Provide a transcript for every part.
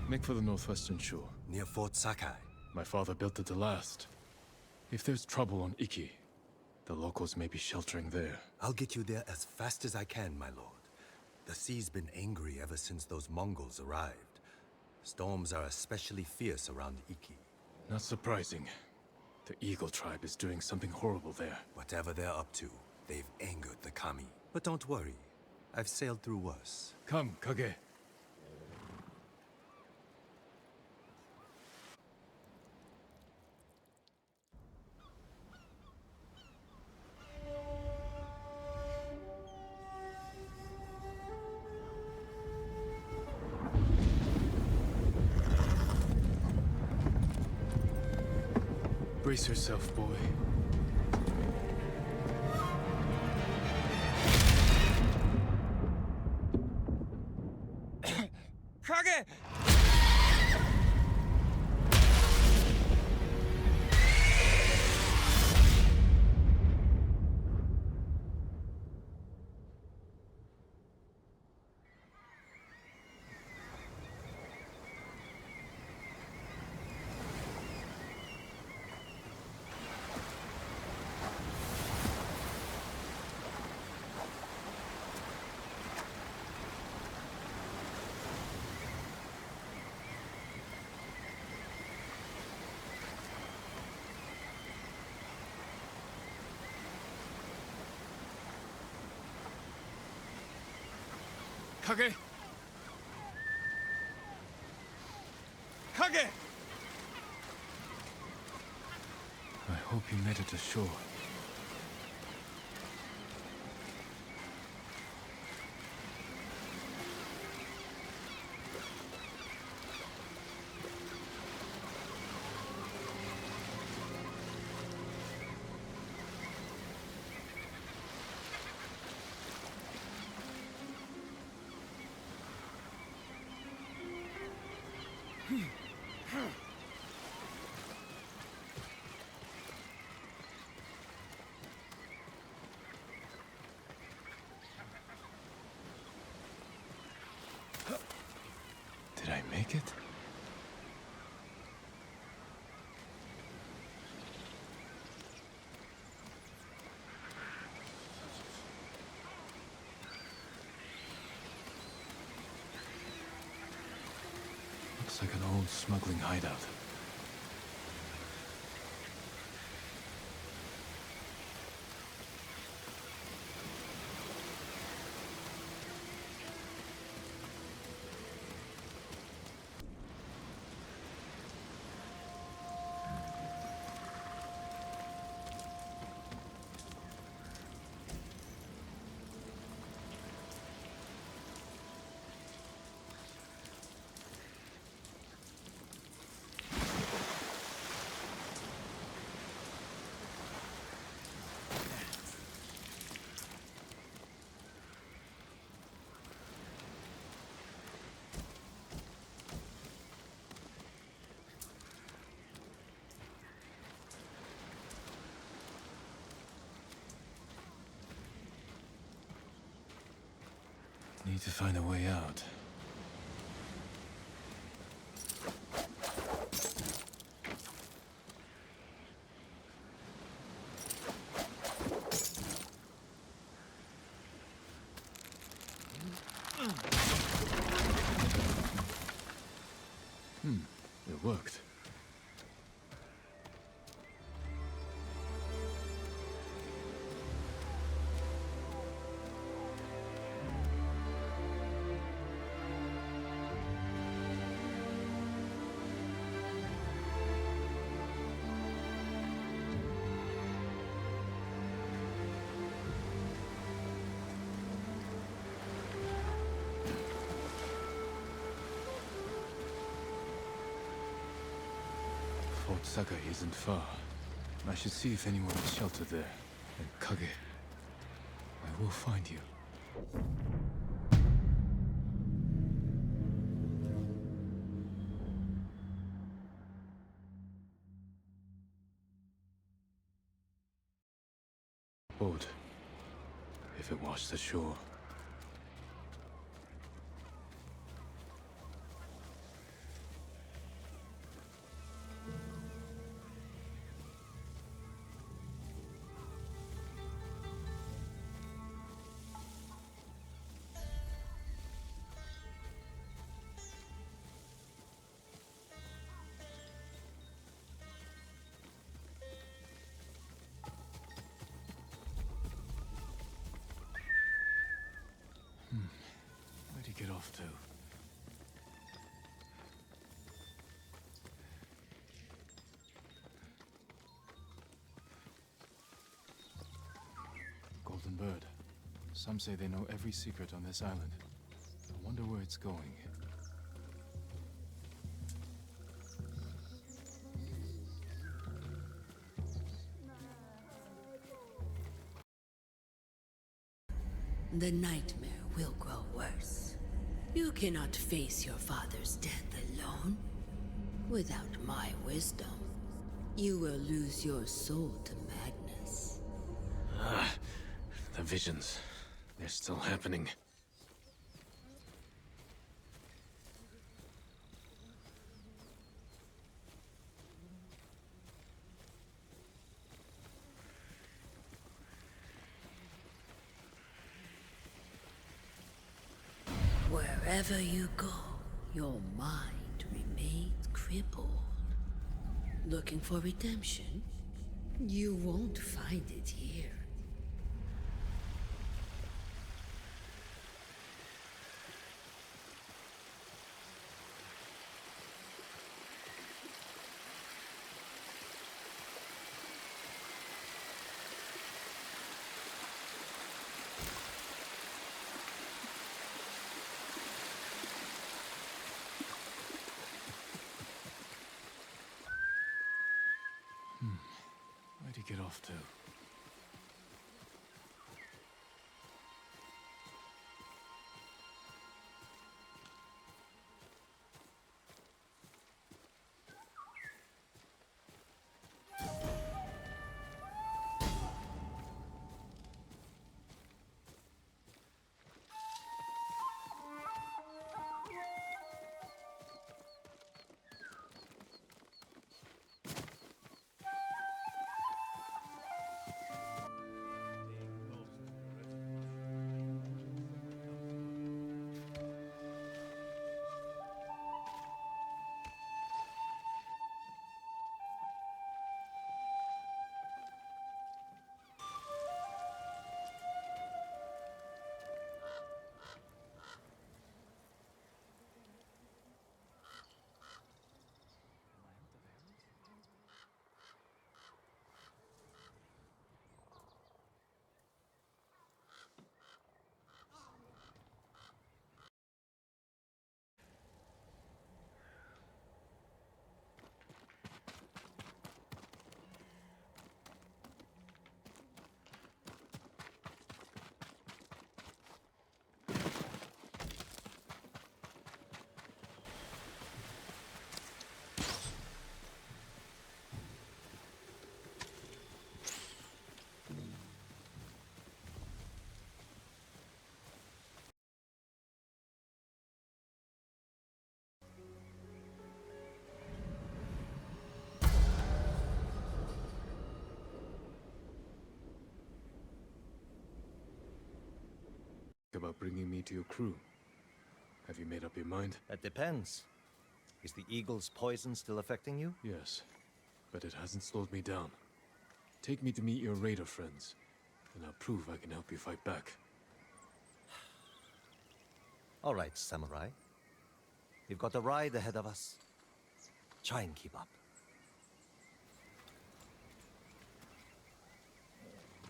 Make for the northwestern shore. Near Fort Sakai. My father built it to last. If there's trouble on Iki, the locals may be sheltering there. I'll get you there as fast as I can, my lord. The sea's been angry ever since those Mongols arrived. Storms are especially fierce around Iki. Not surprising. The Eagle tribe is doing something horrible there. Whatever they're up to, they've angered the Kami. But don't worry, I've sailed through worse. Come, Kage. Brace yourself, boy. Kage! Kage! Kage! I hope you made it ashore. Did I make it? Looks like an old smuggling hideout. Need to find a way out. It worked. Fort Sakai isn't far. I should see if anyone is sheltered there. And Kage, I will find you. Boat. If it washed ashore. off to? Golden Bird. Some say they know every secret on this island. I wonder where it's going. The nightmare will grow worse. You cannot face your father's death alone. Without my wisdom, you will lose your soul to madness. The visions. They're still happening. Wherever you go, your mind remains crippled. Looking for redemption? You won't find it here. Where'd he get off to? About bringing me to your crew. Have you made up your mind? That depends. Is the eagle's poison still affecting you? Yes, but it hasn't slowed me down. Take me to meet your raider friends, and I'll prove I can help you fight back. All right, samurai. We've got a ride ahead of us. Try and keep up.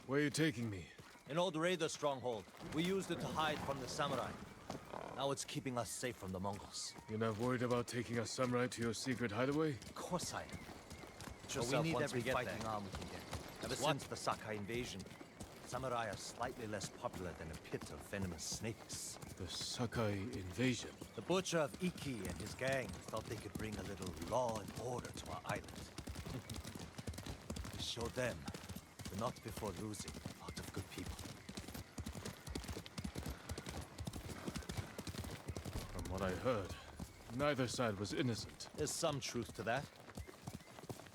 Where are you taking me? An old raider stronghold. We used it to hide from the samurai. Now it's keeping us safe from the Mongols. You're not worried about taking a samurai to your secret hideaway? Of course I am. But We need every fighting arm we can get. Ever since the Sakai invasion, samurai are slightly less popular than a pit of venomous snakes. The Sakai invasion? The butcher of Iki and his gang thought they could bring a little law and order to our island. We showed them, but not before losing a lot of good people. From what I heard, neither side was innocent. There's some truth to that.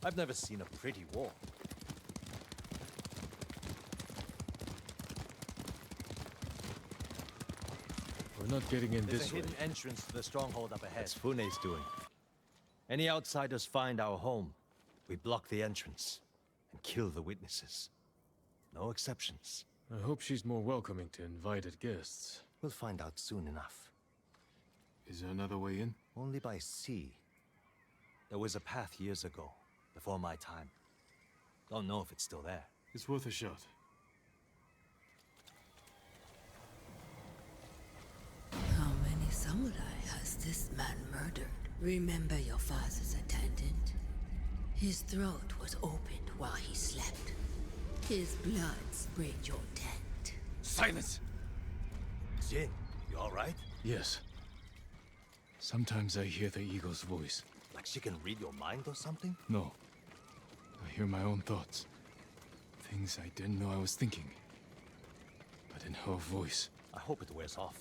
I've never seen a pretty war. We're not getting in There's this a way. hidden entrance to the stronghold up ahead. That's Fune's doing. Any outsiders find our home, we block the entrance and kill the witnesses. No exceptions. I hope she's more welcoming to invited guests. We'll find out soon enough. Is there another way in? Only by sea. There was a path years ago, before my time. Don't know if it's still there. It's worth a shot. How many samurai has this man murdered? Remember your father's attendant? His throat was opened while he slept. His blood sprayed your tent. Silence! Jin, you alright? Yes. Sometimes I hear the eagle's voice. Like she can read your mind or something? No. I hear my own thoughts. Things I didn't know I was thinking. But in her voice. I hope it wears off.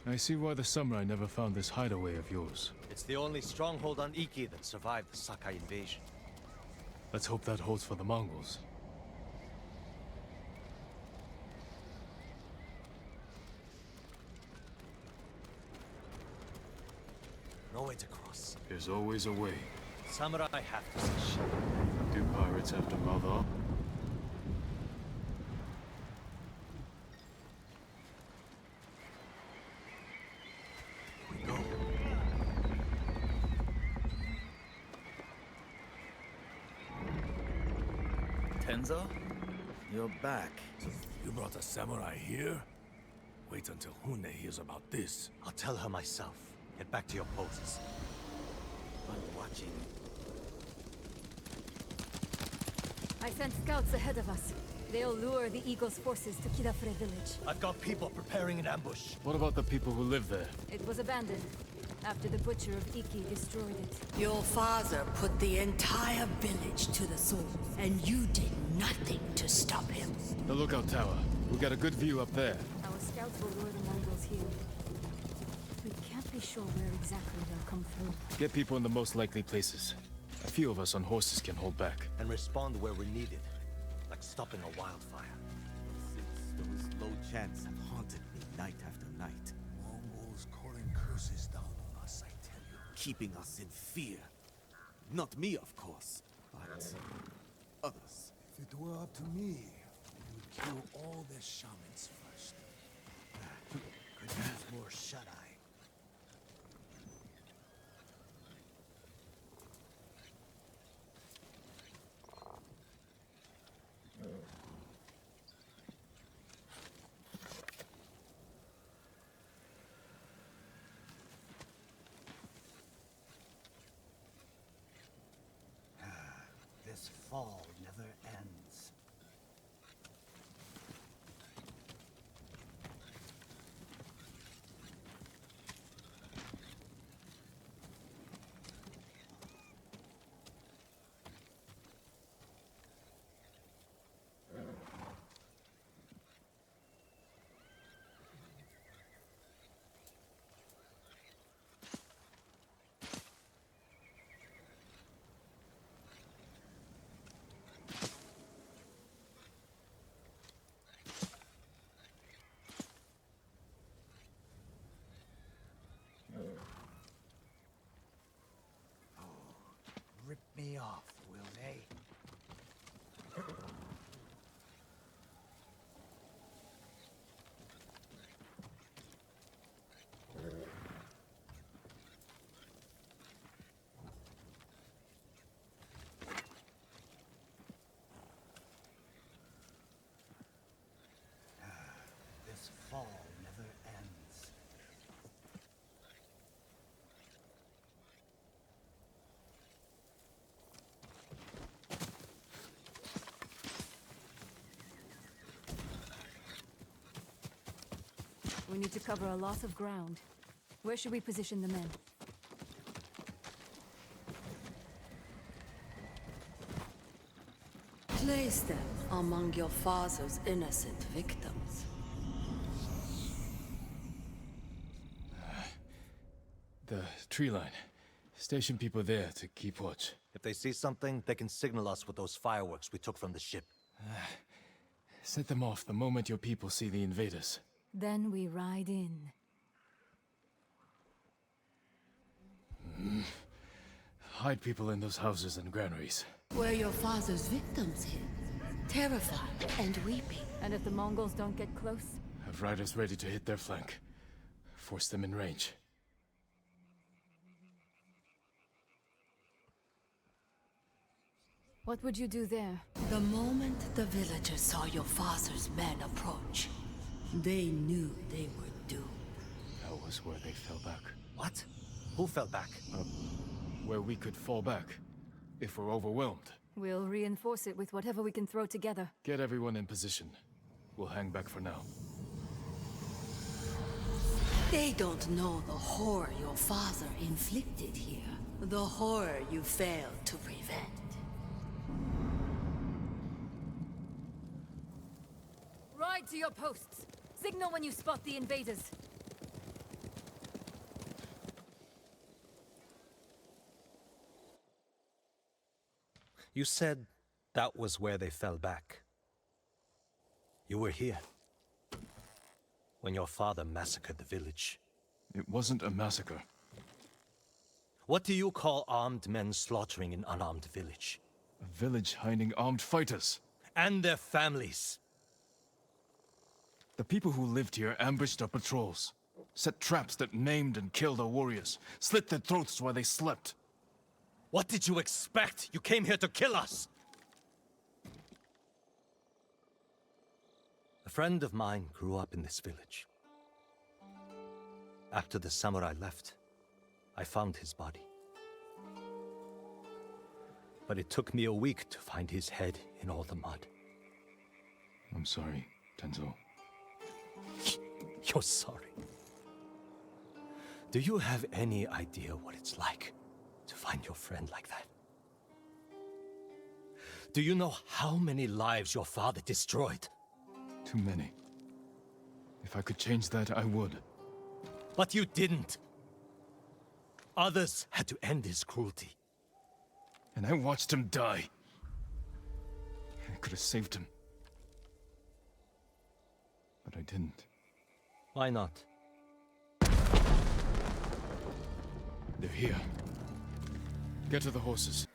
I see why the samurai never found this hideaway of yours. It's the only stronghold on Iki that survived the Sakai invasion. Let's hope that holds for the Mongols. No way to cross. There's always a way. Samurai have to say shit. Do pirates have to mouth off? We go. Tenzo? You're back. You brought a samurai here? Wait until Hune hears about this. I'll tell her myself. Get back to your posts. I'm watching. I sent scouts ahead of us. They'll lure the Eagle's forces to Kidafure village. I've got people preparing an ambush. What about the people who live there? It was abandoned after the Butcher of Iki destroyed it. Your father put the entire village to the sword, and you did nothing to stop him. The lookout tower. We got a good view up there. Our scouts will lure the Mongols here. We can't be sure where exactly they'll come through. Get people in the most likely places. A few of us on horses can hold back. And respond where we're needed. Like stopping a wildfire. Those low chants have haunted me night after night. Mongols calling curses down on us, I tell you. Keeping us in fear. Not me, of course, but others. If it were up to me, we would kill all the shamans first. Could use more shut-eye. This fall never ends. Rip me off, will they? This fall never ends. We need to cover a lot of ground. Where should we position the men? Place them among your father's innocent victims. The tree line. Station people there to keep watch. If they see something, they can signal us with those fireworks we took from the ship. Set them off the moment your people see the invaders. Then we ride in. hide people in those houses and granaries. Where your father's victims hid, terrified and weeping. And if the Mongols don't get close? Have riders ready to hit their flank. Force them in range. What would you do there? The moment the villagers saw your father's men approach, they knew they were doomed. That was where they fell back. What? Who fell back? Where we could fall back, if we're overwhelmed. We'll reinforce it with whatever we can throw together. Get everyone in position. We'll hang back for now. They don't know the horror your father inflicted here. The horror you failed to prevent. Ride to your posts. Signal when you spot the invaders. You said that was where they fell back. You were here when your father massacred the village. It wasn't a massacre. What do you call armed men slaughtering an unarmed village? A village hiding armed fighters. And their families. The people who lived here ambushed our patrols. Set traps that maimed and killed our warriors. Slit their throats while they slept. What did you expect? You came here to kill us! A friend of mine grew up in this village. After the samurai left, I found his body. But it took me a week to find his head in all the mud. I'm sorry, Tenzo. You're sorry. Do you have any idea what it's like to find your friend like that? Do you know how many lives your father destroyed? Too many. If I could change that, I would. But you didn't. Others had to end his cruelty. And I watched him die. I could have saved him. But I didn't. Why not? They're here. Get to the horses.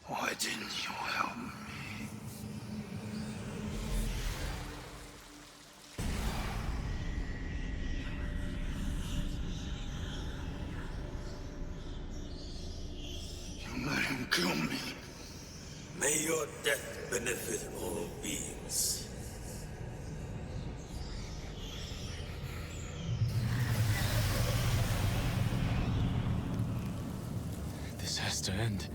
Why didn't you help me? You let him kill me. May your death benefit all beings. This has to end.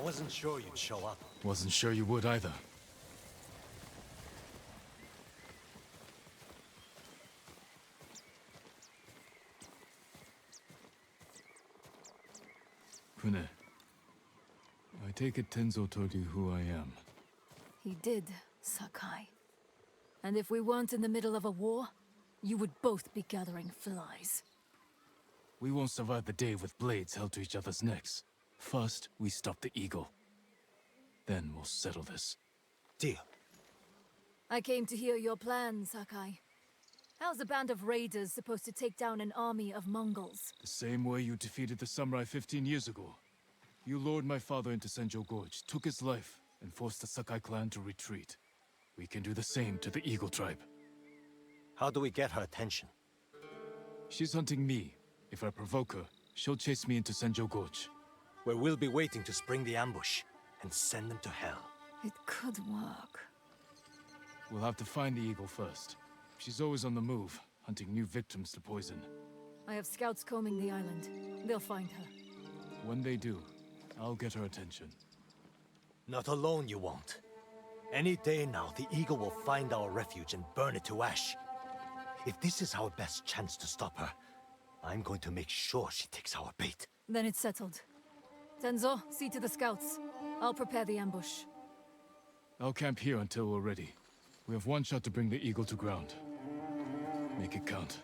I wasn't sure you'd show up. Wasn't sure you would either. Kune, I take it Tenzo told you who I am. He did, Sakai. And if we weren't in the middle of a war, you would both be gathering flies. We won't survive the day with blades held to each other's necks. First, we stop the eagle. Then we'll settle this. Deal. I came to hear your plan, Sakai. How's a band of raiders supposed to take down an army of Mongols? The same way you defeated the samurai 15 years ago. You lured my father into Senjo Gorge, took his life, and forced the Sakai clan to retreat. We can do the same to the Eagle tribe. How do we get her attention? She's hunting me. If I provoke her, she'll chase me into Senjo Gorge. Where we'll be waiting to spring the ambush and send them to hell. It could work. We'll have to find the eagle first. She's always on the move, hunting new victims to poison. I have scouts combing the island. They'll find her. When they do, I'll get her attention. Not alone you won't. Any day now, the eagle will find our refuge and burn it to ash. If this is our best chance to stop her, I'm going to make sure she takes our bait. Then it's settled. Tenzo, see to the scouts. I'll prepare the ambush. I'll camp here until we're ready. We have one shot to bring the eagle to ground. Make it count.